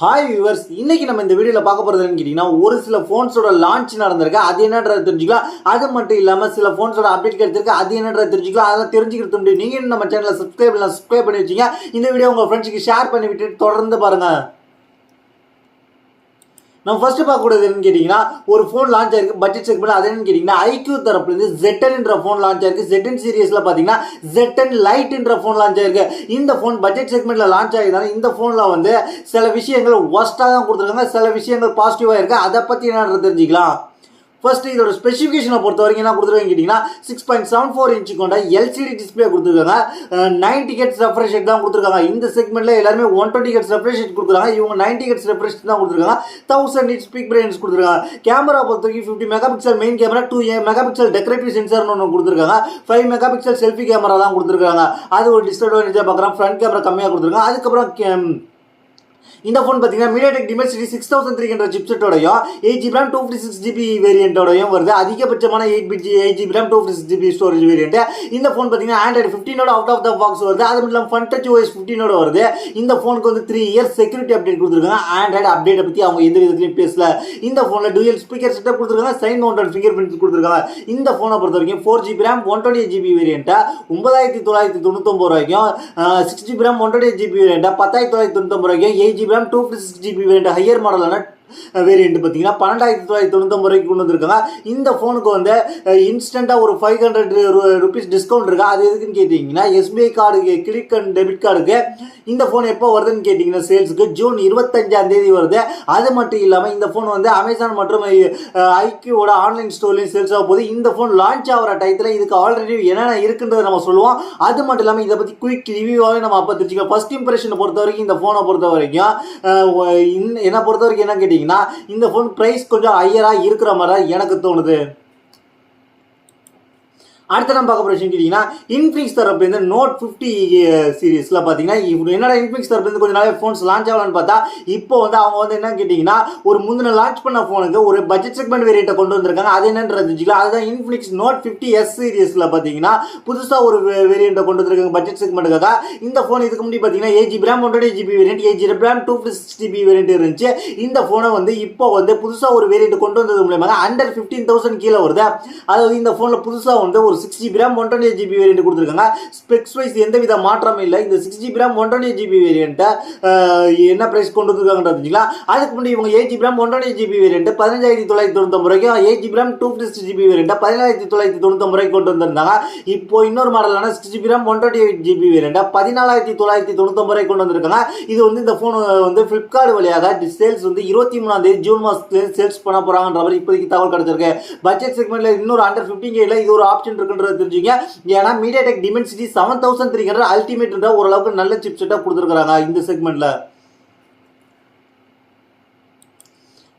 Hi viewers, இன்னைக்கு நம்ம இந்த வீடியோவில் பார்க்க போகிறது என்னன்னு கேட்டிங்கன்னா, ஒரு சில ஃபோன்ஸோட லான்ச் நடந்திருக்கு. அது என்னன்றது தெரிஞ்சுக்கலாம். அது மட்டும் இல்லாமல் சில ஃபோன்ஸோட அப்டேட் கிடைச்சிருக்கு. அது என்னன்றது தெரிஞ்சுக்கலாம். அதெல்லாம் தெரிஞ்சுக்கிறது முடியும். நீங்கள் நம்ம சேனலை சப்ஸ்கிரைப் பண்ணி வச்சிங்க. இந்த வீடியோ உங்கள் ஃப்ரெண்ட்ஸுக்கு ஷேர் பண்ணி விட்டு தொடர்ந்து பாருங்கள். நம்ம ஃபர்ஸ்ட் பார்க்கக்கூடியது என்னன்னு கேட்டிங்கன்னா, ஒரு ஃபோன் லான்ச் ஆயிருக்கு பட்ஜெட் செக்மெண்ட். அது என்னன்னு கேட்டிங்கன்னா, ஐக்யூ தரப்புலேருந்து Z10 என்ற ஃபோன் லான்ச் ஆயிருக்கு. Z10 சீரிஸில் பார்த்தீங்கன்னா Z10 Lite என்ற ஃபோன் லான்ச் ஆயிருக்கு. இந்த ஃபோன் பட்ஜெட் செக்மெண்ட்டில் லான்ச் ஆகிருந்தாலும் இந்த ஃபோனில் வந்து சில விஷயங்கள் ஒஸ்ட்டாக தான் கொடுத்துருக்காங்க, சில விஷயங்கள் பாசிட்டிவாக இருக்குது. அதை பற்றி என்னன்றது தெரிஞ்சுக்கலாம். ஃபர்ஸ்ட் இதோட ஸ்பெசிஃபிகேஷனை பொறுத்த வரைக்கும் என்ன கொடுத்துருக்காங்க கேட்டிங்கன்னா, 6.74 இன்ச்சு கொண்ட எல்சிடி டிஸ்பிளே கொடுத்துருக்காங்க. 90 ஹெர்ட்ஸ் ரெஃப்ரெஷ் ரேட் தான் கொடுத்துருக்காங்க. இந்த செக்மெண்ட்டில் எல்லாருமே 120 ஹெர்ட்ஸ் ரெஃப்ரெஷ் ரேட் கொடுக்குறாங்க. இவங்க 90 ஹெர்ட்ஸ் ரெஃப்ரெஷ் தான் கொடுத்துருக்காங்க. 1000 nits பீக் பிரைட்னஸ் கொடுத்துருக்காங்க. கேமரா பொறுத்த வரைக்கும் 50 megapixel main camera, 2 megapixel decorative சென்சார்னு ஒன்று கொடுத்துருக்காங்க. 5 மெகா பிக்சல் செல்ஃபி கேமரா தான் கொடுத்துருக்காங்க. அது ஒரு டிஸ்அட்வான்டேஜாக பார்க்குறோம். ஃப்ரண்ட் கேமரா கம்மியாக கொடுத்துருக்காங்க. அதுக்கப்புறம் இந்த ஃபோன் பார்த்தீங்கன்னா MediaTek Dimensity 6300 சிப்செட்டோடையும் 8GB RAM 256GB வேரியண்ட்டோடையும் வருது. அதிகபட்சமான 8GB RAM 256GB storage variant. இந்த ஃபோன் பார்த்தீங்கன்னா Android 15 out of the box வருது. அது மட்டும் இல்லாமல் FunTouch OS 15 வருது. இந்த ஃபோனுக்கு வந்து 3 இயர்ஸ் செக்யூரிட்டி அப்டேட் கொடுத்துருக்காங்க. ஆண்ட்ராய்டு அப்டேட்டை பற்றி அவங்க எந்த விதத்துலையும் பேசல. இந்த ஃபோனில் டூயல் ஸ்பீக்கர் செட்டப் கொடுத்துருக்காங்க. சைன் மவுண்டட் ஃபிங்கர் பிரிண்ட்ஸ் கொடுத்துருக்காங்க. இந்த ஃபோனை பொறுத்த வரைக்கும் 4GB RAM 128GB வேரியண்ட்டை 9999 ரூபாய்க்கும், 6GB RAM 128GB வேரியண்ட்டை 10999 ரூபாய்க்கும், 8GB RAM 256GB variant higher மாடலான வேரியண்ட் பார்த்தீங்கன்னா 12999 ரூபாய்க்கு கொண்டு வந்திருக்காங்க. இந்த ஃபோனுக்கு வந்து இன்ஸ்டண்ட்டாக ஒரு 500 rupees டிஸ்கவுண்ட் இருக்கு. அது எதுக்குன்னு கேட்டிங்கன்னா, SBI card credit and debit கார்டுக்கு இந்த ஃபோன் எப்போ வருதுன்னு கேட்டிங்கன்னா, சேல்ஸுக்கு ஜூன் 25 வருது. அது மட்டும் இல்லாமல் இந்த ஃபோன் வந்து அமேசான் மற்றும் ஐக்யூவோட ஆன்லைன் ஸ்டோர்லையும் சேல்ஸ் ஆக போகுது. இந்த ஃபோன் லான்ச் ஆகிற டயத்தில் இதுக்கு ஆல்ரெடி என்னென்ன இருக்குன்றதை நம்ம சொல்லுவோம். அது மட்டும் இல்லாமல் இதை பற்றி குயிக் ரிவ்யூவாகவே நம்ம அப்போ தெரிஞ்சுக்கலாம். ஃபர்ஸ்ட் இம்ப்ரெஷனை பொறுத்த வரைக்கும் இந்த ஃபோனை பொறுத்த வரைக்கும் என்னை பொறுத்த வரைக்கும் என்ன கேட்டிங்கன்னா, இந்த ஃபோன் பிரைஸ் கொஞ்சம் ஹையரா இருக்கிற மாதிரி எனக்கு தோணுது. அடுத்த நம்ம பார்க்க போகிற விஷயம் கேட்டிங்கன்னா, இன்ஃபினிக்ஸ் தரப்புலேருந்து நோட் 50 சீரீஸில் பார்த்தீங்கன்னா, என்னடா இன்ஃபினிக்ஸ் தரப்புலேருந்து கொஞ்சம் நாளே ஃபோன்ஸ் லான்ச் ஆகலான்னு பார்த்தா, இப்போ வந்து அவங்க வந்து என்ன கேட்டிங்கன்னா, ஒரு முந்தின லான்ச் பண்ண ஃபோனுக்கு ஒரு பட்ஜெட் செக்மெண்ட் வேரியண்ட்டை கொண்டு வந்திருக்காங்க. அது என்னன்றது தெரிஞ்சுக்கலாம். அதுதான் இன்ஃபினிக்ஸ் நோட் 50S சீரீஸில் பார்த்தீங்கன்னா புதுசாக ஒரு வேரியண்ட்டை கொண்டு வந்திருக்காங்க பட்ஜெட் செக்மெண்ட்டுக்காக. இந்த ஃபோன் இதுக்கு முன்னாடி பார்த்தீங்கன்னா 8GB RAM 128GB variant, 8GB RAM 256GB variant இருந்துச்சு. இந்த ஃபோனை வந்து இப்போ வந்து புதுசாக ஒரு வேரியண்ட் கொண்டு வந்தது மூலமாக அண்டர் 15,000 கீழே வருது. அதாவது இந்த ஃபோனில் புதுசாக வந்து ஒரு 6GB RAM 128GB வேரியண்ட் கொடுத்துருக்காங்க. ஸ்பெக்ஸ் வைஸ் எந்த வித மாற்றமும் இல்லை. இந்த 6GB RAM 128GB வேரியண்ட்டை என்ன பிரைஸ் கொண்டு வந்திருக்காங்கன்றது தெரிஞ்சுக்கலாம். அதுக்கு முன்னாடி இவங்க 8GB RAM 128GB வேரியண்ட் 15,999 ரூபாய்க்கும், 8GB RAM 256GB வேரியண்ட் 17,999 ரூபாய்க்கு கொண்டு வந்திருந்தாங்க. இப்போ இன்னொரு மாடலான 6GB RAM 128GB வேரியண்ட் 14,999 ரூபாய்க்கு கொண்டு வந்திருக்காங்க. இது வந்து இந்த ஃபோன் வந்து ஃபிளிப்கார்ட் வழியாக சேல்ஸ் வந்து 23 ஜூன் மாதத்துலேருந்து சேல்ஸ் பண்ண போகிறாங்கன்ற மாதிரி இப்போதைக்கு தகவல் கிடைச்சிருக்கு. பட்ஜெட் செக்மெண்ட்டில் இன்னொரு அண்டர் 15K இது ஒரு ஆப்ஷன் இருக்குன்றது தெரிஞ்சுங்க. ஏன்னா MediaTek Dimensity 7300 அல்டிமேட் ஓரளவுக்கு நல்ல சிப் செட்டப் கொடுத்துருக்காங்க இந்த செக்மெண்ட்ல.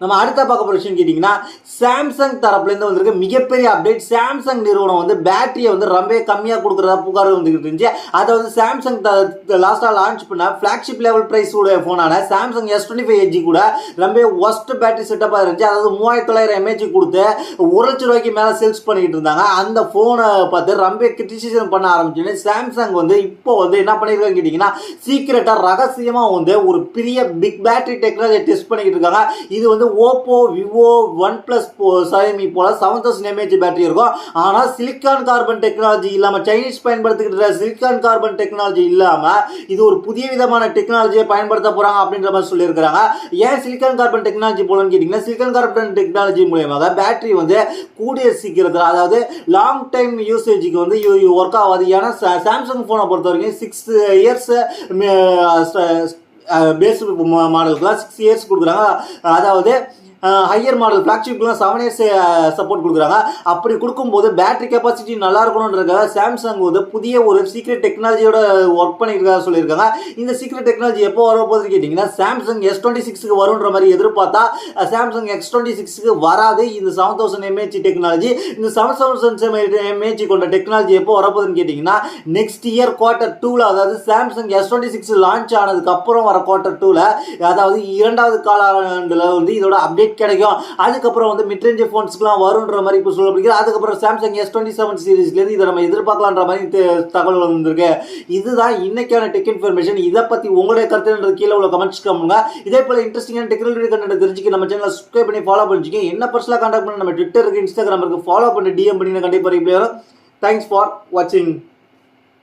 நம்ம அடுத்த பார்க்க போகிற விஷயம் கேட்டிங்கன்னா, சாம்சங் தரப்புலேருந்து வந்திருக்க மிகப்பெரிய அப்டேட். சாம்சங் நிறுவனம் வந்து பேட்டரியை வந்து ரொம்ப கம்மியாக கொடுக்குறதா புகார் வந்துக்கிட்டு இருந்துச்சு. அதை வந்து சாம்சங் லாஸ்ட்டாக லான்ச் பண்ண ஃப்ளாக்ஷிப் லெவல் ப்ரைஸ் உடைய ஃபோனான சாம்சங் S25 edge கூட ரொம்ப ஒஸ்ட் பேட்டரி செட்டப்பாக இருந்துச்சு. அதாவது 3900 mAh கொடுத்து 1 லட்சம் ரூபாய்க்கு மேலே சேல்ஸ் பண்ணிக்கிட்டு இருந்தாங்க. அந்த ஃபோனை பார்த்து ரொம்ப கிரிட்டிசிசம் பண்ண ஆரம்பிச்சுன்னு சாம்சங் வந்து இப்போ வந்து என்ன பண்ணியிருக்காங்க கேட்டிங்கன்னா, சீக்கிரட்டாக ரகசியமாக வந்து ஒரு பெரிய பிக் பேட்டரி டெக்னாலஜி டெஸ்ட் பண்ணிக்கிட்டு இருக்காங்க. இது வந்து ஓப்போ, விவோ, OnePlus, Xiaomi போல 7000 mAh பேட்டரி இருக்கும். ஆனால் சிலிக்கான் கார்பன் டெக்னாலஜி இல்லாமல், சைனீஸ் பயன்படுத்திக்கிட்ட சிலிக்கான் கார்பன் டெக்னாலஜி இல்லாமல் இது ஒரு புதிய விதமான டெக்னாலஜியை பயன்படுத்த போகிறாங்க அப்படின்ற மாதிரி சொல்லியிருக்கிறாங்க. ஏன் சிலிக்கான் கார்பன் டெக்னாலஜி போலன்னு கேட்டிங்கன்னா, சிலிக்கான் கார்பன் டெக்னாலஜி மூலமாக பேட்டரி வந்து கூடிய சீக்கிரத்தில், அதாவது லாங் டைம் யூசேஜுக்கு வந்து ஒர்க் ஆகாது. ஏன்னா சாம்சங் ஃபோனை பொறுத்த வரைக்கும் 6 இயர்ஸ் பேஸ் மாடலுக்குலாம் 6 இயர்ஸ் கொடுக்குறாங்க. அதாவது ஹையர் மாடல் ஃப்ளாக்ஷிப்லாம் 7 இயர்ஸ் சப்போர்ட் கொடுக்குறாங்க. அப்படி கொடுக்கும்போது பேட்டரி கெப்பாசிட்டி நல்லா இருக்கணுன்றதுக்காக சாம்சங் வந்து புதிய ஒரு சீக்ரெட் டெக்னாலஜியோட ஒர்க் பண்ணியிருக்கா சொல்லியிருக்காங்க. இந்த சீக்ரெட் டெக்னாலஜி எப்போ வரப்போகுதுன்னு கேட்டிங்கன்னா, சாம்சங் S26க்கு வருன்ற மாதிரி எதிர்பார்த்தா சாம்சங் X26க்கு வராது. இந்த 7000 mAh டெக்னாலஜி, இந்த 7000 mAh கொண்ட டெக்னாலஜி எப்போ வரப்போகுதுன்னு கேட்டிங்கன்னா, நெக்ஸ்ட் இயர் Q2, அதாவது சாம்சங் S26 லான்ச் ஆனதுக்கு அப்புறம் வர Q2, அதாவது 2வது காலாண்டில் வந்து இதோட அப்டேட் கிடைக்கும். அதுக்கப்புறம் வந்து மிட்ரேஞ்ச் ஃபோன்ஸ்க்குலாம் வரும்ன்ற மாதிரி இப்போ சொல்லப்படுகிறது. அதுக்கப்புறம் சாம்சங் S27 சீரிஸ்லேருந்து இதை நம்ம எதிர்பார்க்கலான்ற மாதிரி தகவல் வந்திருக்கு. இதுதான் இன்னைக்கான டெக் இன்ஃபர்மேஷன். இதை பற்றி உங்களுடைய கருத்துன்றது கீழே உள்ள கமெண்ட்ஸ் பண்ணுங்க. இதே போல இன்ட்ரெஸ்டிங்கான டெக்னாலஜி கண்டென்ட் தெரிஞ்சுக்க நம்ம சேனலை சப்ஸ்கிரைப் பண்ணி ஃபாலோ பண்ணிச்சுங்க. என்ன பர்சனலாக கான்டாக்ட் பண்ணி நம்ம ட்விட்டருக்கு இன்ஸ்டாகிராமுக்கு ஃபாலோ பண்ணி DM பண்ணி கண்டிப்பாக ரிப்ளை வரும். தேங்க்ஸ் ஃபார் வாட்சிங்.